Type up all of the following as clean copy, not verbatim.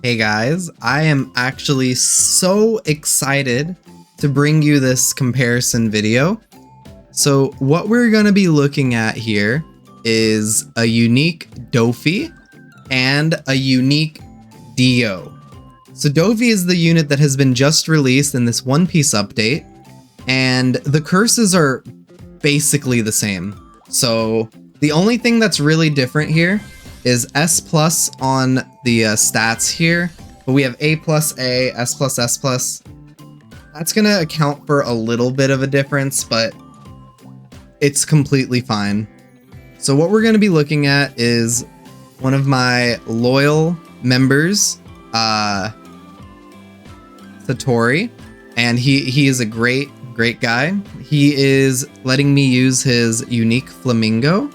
Hey guys, I am actually so excited to bring you this comparison video. So what we're going to be looking at here is a unique Dofi and a unique Dio. So Dofi is the unit that has been just released in this One Piece update, and the curses are basically the same. So the only thing that's really different here is S plus on the stats here, but we have A plus A, S plus S plus. That's gonna account for a little bit of a difference, but it's completely fine. So what we're gonna be looking at is one of my loyal members, Satori, and he is a great guy. He is letting me use his unique Flamingo,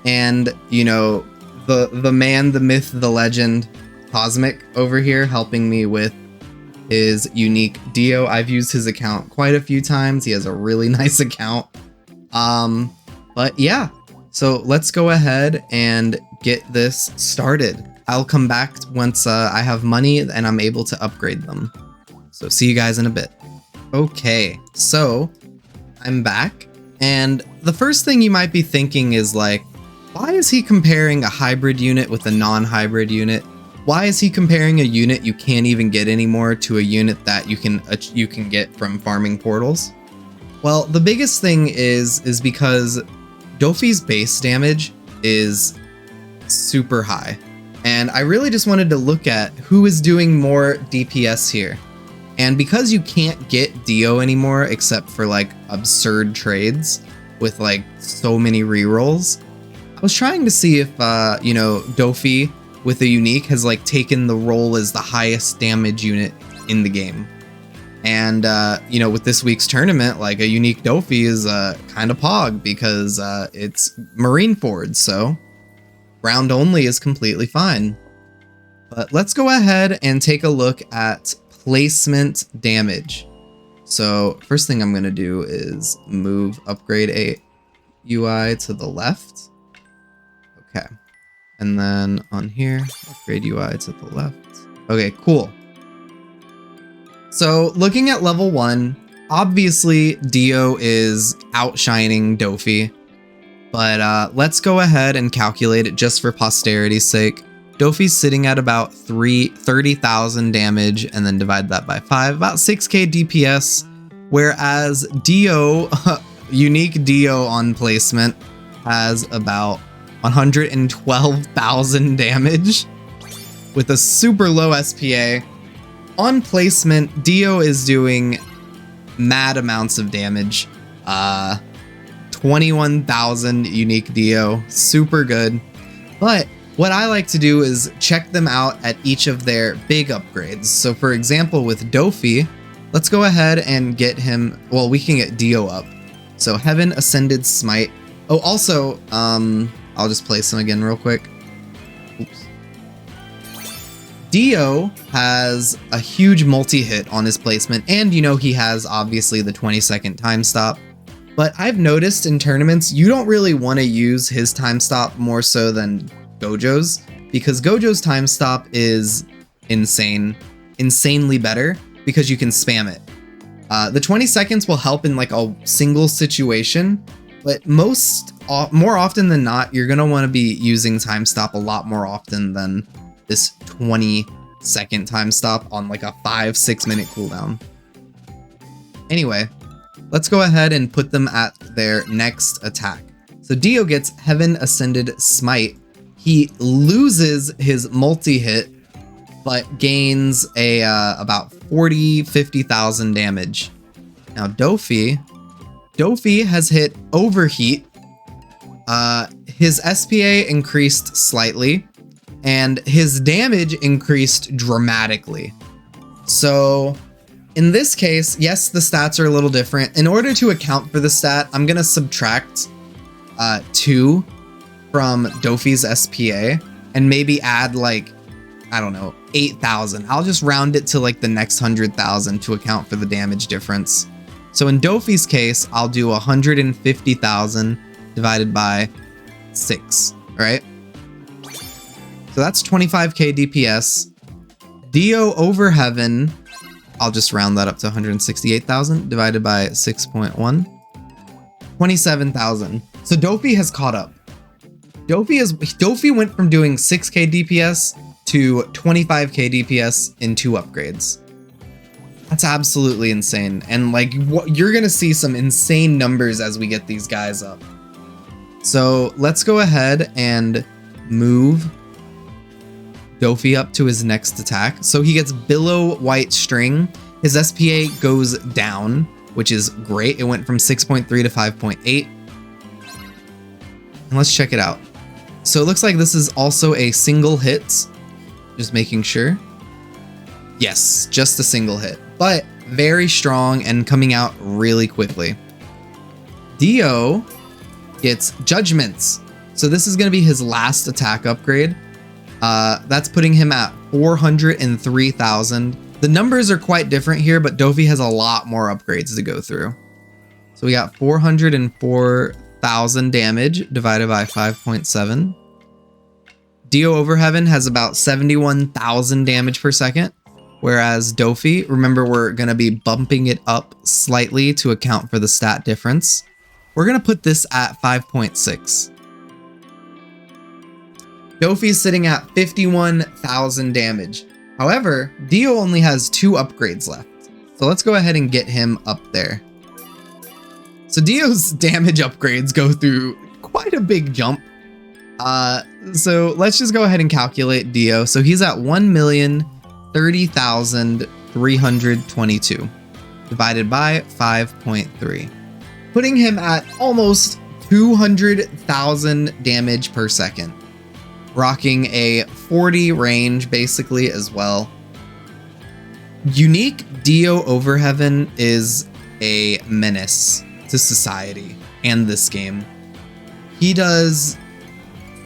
and you know, the man, the myth, the legend, Cosmic over here helping me with his unique Dio. I've used his account quite a few times. He has a really nice account. But yeah, so let's go ahead and get this started. I'll come back once I have money and I'm able to upgrade them. So see you guys in a bit. Okay, so I'm back, and the first thing you might be thinking is like, why is he comparing a hybrid unit with a non-hybrid unit? Why is he comparing a unit you can't even get anymore to a unit that you can get from farming portals? Well, the biggest thing is because Dofi's base damage is super high, and I really just wanted to look at who is doing more DPS here. And because you can't get Dio anymore except for like absurd trades with like so many rerolls, I was trying to see if, you know, Dofi with a unique has like taken the role as the highest damage unit in the game. And, you know, with this week's tournament, like a unique Dofi is kind of pog because it's Marineford, so round only is completely fine. But let's go ahead and take a look at placement damage. So first thing I'm going to do is move upgrade a UI to the left. Okay, and then on here, upgrade UI to the left. Okay, cool. So looking at level 1, obviously Dio is outshining Dofi, but let's go ahead and calculate it just for posterity's sake. Dofi's sitting at about 30,000 damage, and then divide that by 5, about 6k DPS, whereas Dio, unique Dio on placement, has about 112,000 damage with a super low SPA. On placement, Dio is doing mad amounts of damage. 21,000 unique Dio, super good. But what I like to do is check them out at each of their big upgrades. So for example, with Dofi, let's go ahead and get him, well, we can get Dio up. So Heaven Ascended Smite. Oh, also, I'll just place him again real quick. Oops. Dio has a huge multi-hit on his placement, and you know he has obviously the 20-second time stop. But I've noticed in tournaments, you don't really want to use his time stop more so than Gojo's, because Gojo's time stop is insanely better because you can spam it. The 20 seconds will help in like a single situation, but more often than not, you're gonna want to be using time stop a lot more often than this 20-second time stop on like a 5-6 minute cooldown. Anyway, let's go ahead and put them at their next attack. So Dio gets Heaven Ascended Smite. He loses his multi-hit, but gains a about 50,000 damage. Now Dofi has hit Overheat. His SPA increased slightly, and his damage increased dramatically. So in this case, yes, the stats are a little different. In order to account for the stat, I'm gonna subtract 2 from Dofi's SPA and maybe add like, I don't know, 8,000. I'll just round it to like the next 100,000 to account for the damage difference. So in Dofi's case, I'll do 150,000 divided by 6, right? So that's 25k DPS. Dio over Heaven, I'll just round that up to 168,000 divided by 6.1. 27,000. So Dofi has caught up. Dofi went from doing 6k DPS to 25k DPS in 2 upgrades. That's absolutely insane. And like, you're gonna see some insane numbers as we get these guys up. So let's go ahead and move Dofi up to his next attack. So he gets Billow White String. His SPA goes down, which is great. It went from 6.3 to 5.8. And let's check it out. So it looks like this is also a single hit. Just making sure. Yes, just a single hit, but very strong and coming out really quickly. Dio gets Judgments. So this is going to be his last attack upgrade. That's putting him at 403,000. The numbers are quite different here, but Dofi has a lot more upgrades to go through. So we got 404,000 damage divided by 5.7. Dio over Heaven has about 71,000 damage per second. Whereas Dofi, remember, we're going to be bumping it up slightly to account for the stat difference. We're going to put this at 5.6. Dofi's sitting at 51,000 damage. However, Dio only has 2 upgrades left. So let's go ahead and get him up there. So Dio's damage upgrades go through quite a big jump. So let's just go ahead and calculate Dio. So he's at 1,030,322 divided by 5.3, putting him at almost 200,000 damage per second, rocking a 40 range basically as well. Unique Dio over Heaven is a menace to society and this game. He does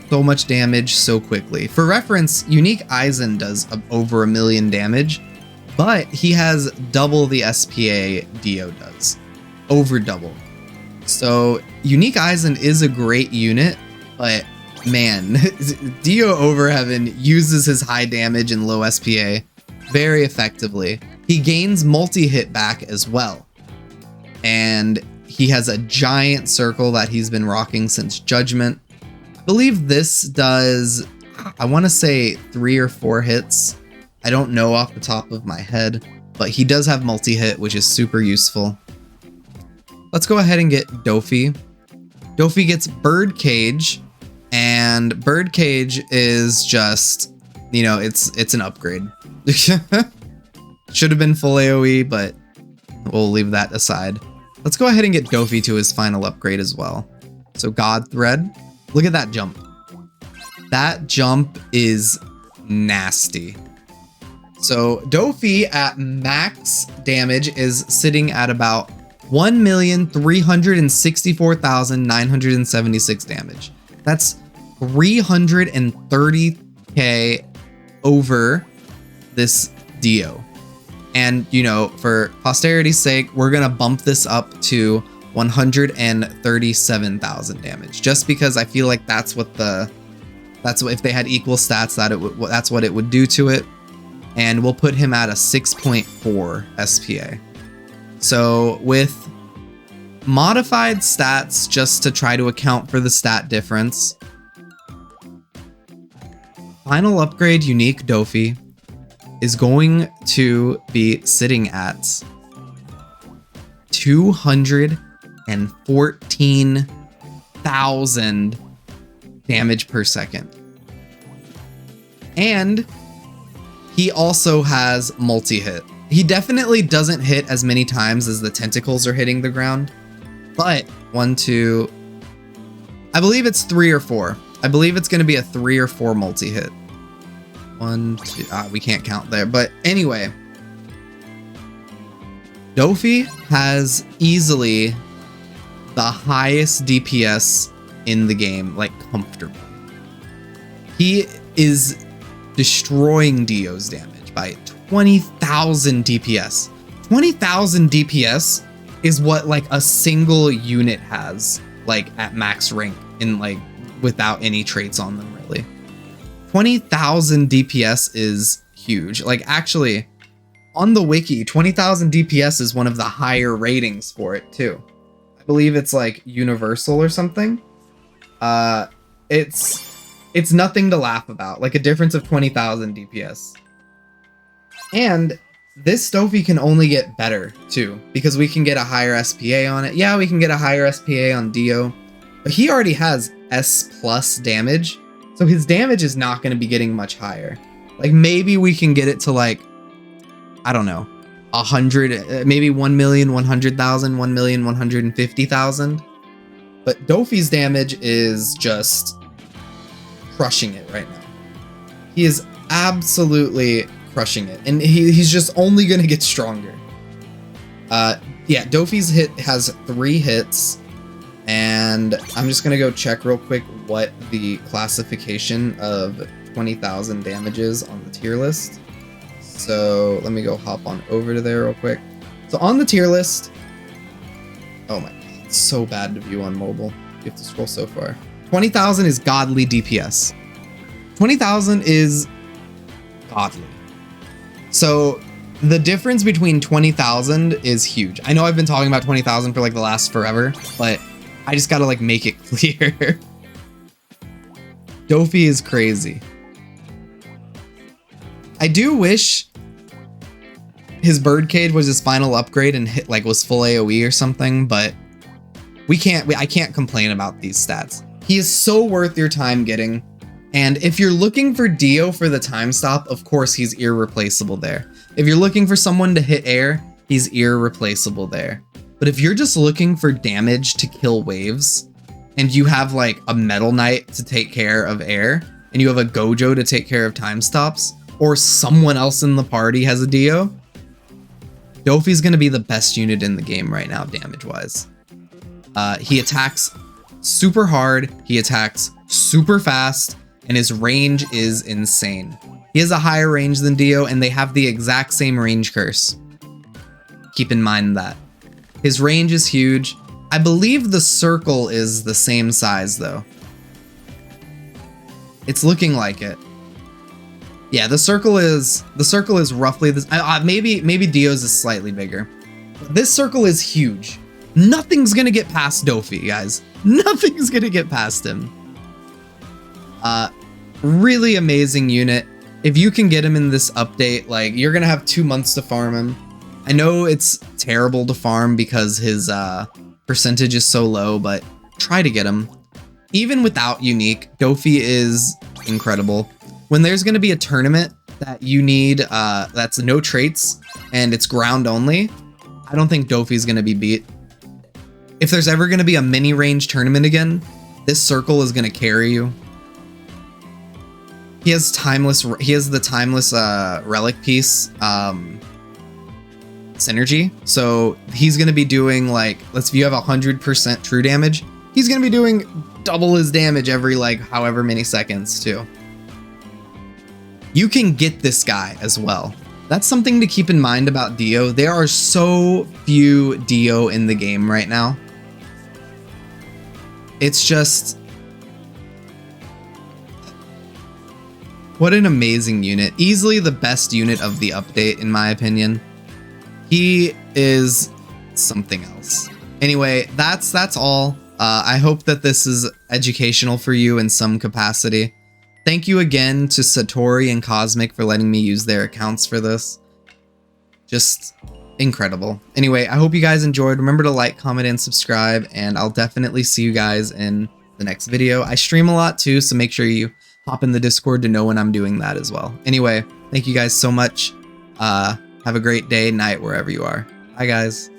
so much damage so quickly. For reference, Unique Eisen does over 1 million damage, but he has double the SPA Dio does, over double. So Unique Eisen is a great unit, but man, Dio over Heaven uses his high damage and low SPA very effectively. He gains multi-hit back as well, and he has a giant circle that he's been rocking since Judgment. I believe this does, I want to say 3 or 4 hits. I don't know off the top of my head, but he does have multi-hit, which is super useful. Let's go ahead and get Dofi. Dofi gets Birdcage, and Birdcage is just, you know, it's an upgrade. Should have been full AoE, but we'll leave that aside. Let's go ahead and get Dofi to his final upgrade as well. So God Thread. Look at that jump. That jump is nasty. So Dofi at max damage is sitting at about 1,364,976 damage. That's 330k over this Dio. And, you know, for posterity's sake, we're going to bump this up to 137,000 damage, just because I feel like that's what if they had equal stats, that's what it would do to it. And we'll put him at a 6.4 SPA. So with modified stats, just to try to account for the stat difference, final upgrade Unique Dofi is going to be sitting at 214,000 damage per second. And he also has multi-hit. He definitely doesn't hit as many times as the tentacles are hitting the ground, but 1, 2, I believe it's 3 or 4. I believe it's going to be a 3 or 4 multi-hit. 1, 2, we can't count there, but anyway, Dofi has easily the highest DPS in the game, like comfortably. He is destroying Dio's damage by 20,000 DPS. 20,000 DPS is what like a single unit has, like at max rank, in like without any traits on them really. 20,000 DPS is huge. Like, actually, on the wiki, 20,000 DPS is one of the higher ratings for it too. I believe it's like universal or something. It's nothing to laugh about. Like a difference of 20,000 DPS. And this Dofi can only get better too, because we can get a higher SPA on it. Yeah, we can get a higher SPA on Dio, but he already has S plus damage, so his damage is not going to be getting much higher. Like maybe we can get it to like, I don't know, 100, maybe 1,100,000, 1,150,000. But Dofi's damage is just crushing it right now. He is absolutely crushing it, and he's just only gonna get stronger. Yeah, Dofi's hit has 3 hits, and I'm just gonna go check real quick what the classification of 20,000 damage is on the tier list. So let me go hop on over to there real quick. So on the tier list, oh my god, it's so bad to view on mobile. You have to scroll so far. 20,000 is godly DPS. 20,000 is godly. So the difference between 20,000 is huge. I know I've been talking about 20,000 for like the last forever, but I just gotta like make it clear. Dofi is crazy. I do wish his birdcage was his final upgrade and hit like was full AoE or something, but I can't complain about these stats. He is so worth your time getting. And if you're looking for Dio for the time stop, of course he's irreplaceable there. If you're looking for someone to hit air, he's irreplaceable there. But if you're just looking for damage to kill waves, and you have like a Metal Knight to take care of air, and you have a Gojo to take care of time stops, or someone else in the party has a Dio, Dofi's gonna be the best unit in the game right now, damage-wise. He attacks super hard, he attacks super fast, and his range is insane. He has a higher range than Dio, and they have the exact same range curse. Keep in mind that. His range is huge. I believe the circle is the same size, though. It's looking like it. Yeah, the circle is roughly this. Maybe Dio's is slightly bigger. This circle is huge. Nothing's gonna get past Dofi, guys. Nothing's gonna get past him. Really amazing unit. If you can get him in this update, like, you're gonna have 2 months to farm him. I know it's terrible to farm because his percentage is so low, but try to get him. Even without unique, Dofi is incredible. When there's gonna be a tournament that you need, that's no traits and it's ground only, I don't think Dofi's gonna be beat. If there's ever gonna be a mini range tournament again, this circle is gonna carry you. He has the timeless relic piece synergy. So he's gonna be doing like, if you have 100% true damage, he's gonna be doing double his damage every like however many seconds too. You can get this guy as well. That's something to keep in mind about Dio. There are so few Dio in the game right now. It's just, what an amazing unit. Easily the best unit of the update, in my opinion. He is something else. Anyway, that's all. I hope that this is educational for you in some capacity. Thank you again to Satori and Cosmic for letting me use their accounts for this. Just incredible. Anyway, I hope you guys enjoyed. Remember to like, comment, and subscribe, and I'll definitely see you guys in the next video. I stream a lot too, so make sure you hop in the Discord to know when I'm doing that as well. Anyway, thank you guys so much. Have a great day, night, wherever you are. Bye, guys.